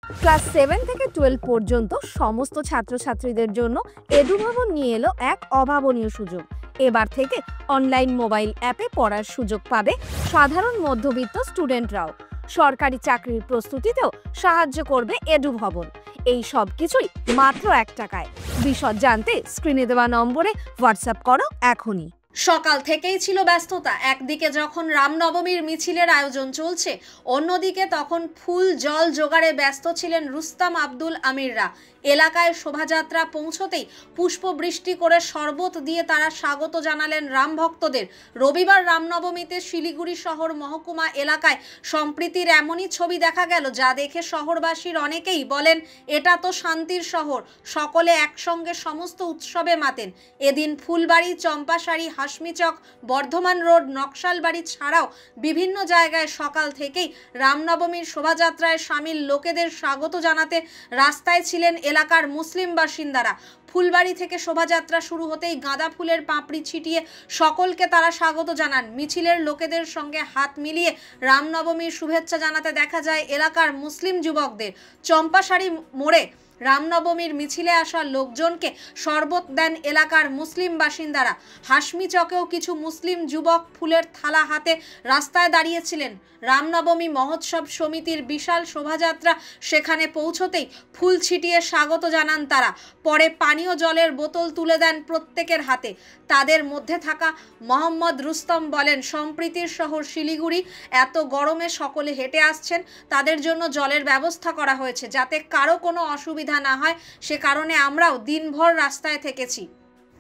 Class 7 থেকে 12 পর্যন্ত সমস্ত ছাত্রছাত্রীদের জন্য এডুভবন নিয়ে এলো এক অভাবনীয় সুযোগ। এবার থেকে অনলাইন মোবাইল অ্যাপে পড়ার সুযোগ পাবে সাধারণ মধ্যবিত্ত স্টুডেন্টরাও। সরকারি চাকরির প্রস্তুতিতেও সাহায্য করবে এডুভবন। এই সব কিছুই মাত্র 1 টাকায়। বিশদ জানতে স্ক্রিনে দেওয়া নম্বরে হোয়াটসঅ্যাপ করো এখনই। সকাল থেকেই ছিল ব্যস্ততা। একদিকে যখন রামনবমীর মিছিলের আয়োজন চলছে, অন্যদিকে তখন ফুল জল জোগাড়ে ব্যস্ত ছিলেন রুস্তাম আব্দুল আমিররা। এলাকায় শোভাযাত্রা পৌঁছতেই পুষ্পবৃষ্টি করে শরবত দিয়ে তারা স্বাগত জানালেন রাম ভক্তদের। রবিবার রামনবমীতে শিলিগুড়ি শহর মহকুমা এলাকায় সম্প্রীতির এমনই ছবি দেখা গেল, যা দেখে শহরবাসীর অনেকেই বলেন, এটা তো শান্তির শহর। সকলে একসঙ্গে সমস্ত উৎসবে মাতেন। এদিন ফুলবাড়ি, চম্পাশাড়ি, হাসমিচক, বর্ধমান রোড, নকশালবাড়ি ছাড়াও বিভিন্ন জায়গায় সকাল থেকেই রামনবমীর শোভাযাত্রায় সামিল লোকেদের স্বাগত জানাতে রাস্তায় ছিলেন এলাকার মুসলিম বাসিন্দারা। ফুলবাড়ি থেকে শোভাযাত্রা শুরু হতেই গাঁদা ফুলের পাপড়ি ছিটিয়ে সকলকে তারা স্বাগত জানান। মিছিলের লোকেদের সঙ্গে হাত মিলিয়ে রামনবমীর শুভেচ্ছা জানাতে দেখা যায় এলাকার মুসলিম যুবকদের। চম্পাশাড়ি মোড়ে রামনবমীর মিছিলে আসা লোকজনকে শরবত দেন এলাকার মুসলিম বাসিন্দারা। হাসমি চকেও কিছু মুসলিম যুবক ফুলের থালা হাতে রাস্তায় দাঁড়িয়েছিলেন। রামনবমী মহোৎসব সমিতির বিশাল শোভাযাত্রা সেখানে পৌঁছতেই ফুল ছিটিয়ে স্বাগত জানান তারা। পরে পানীয় জলের বোতল তুলে দেন প্রত্যেকের হাতে। তাদের মধ্যে থাকা মোহাম্মদ রুস্তম বলেন, সম্প্রীতির শহর শিলিগুড়ি, এত গরমে সকলে হেঁটে আসছেন, তাদের জন্য জলের ব্যবস্থা করা হয়েছে যাতে কারো কোনো অসুবিধা না হয়, সে কারণে আমরাও দিনভর রাস্তায় থেকেছি।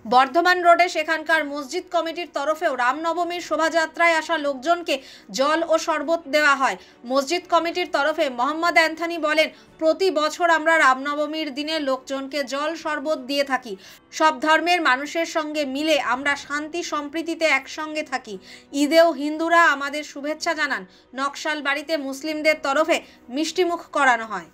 বর্ধমান রোডে সেখানকার মসজিদ কমিটির তরফেও রামনবমীর শোভাযাত্রায় আসা লোকজনকে জল ও শরবত দেওয়া হয়। মসজিদ কমিটির তরফে মোহাম্মদ অ্যান্থনি বলেন, প্রতি বছর আমরা রামনবমীর দিনে লোকজনকে জল শরবত দিয়ে থাকি। সব ধর্মের মানুষের সঙ্গে মিলে আমরা শান্তি সম্প্রীতিতে একসঙ্গে থাকি। ঈদেও হিন্দুরা আমাদের শুভেচ্ছা জানান। নকশালবাড়িতে মুসলিমদের তরফে মিষ্টিমুখ করানো হয়।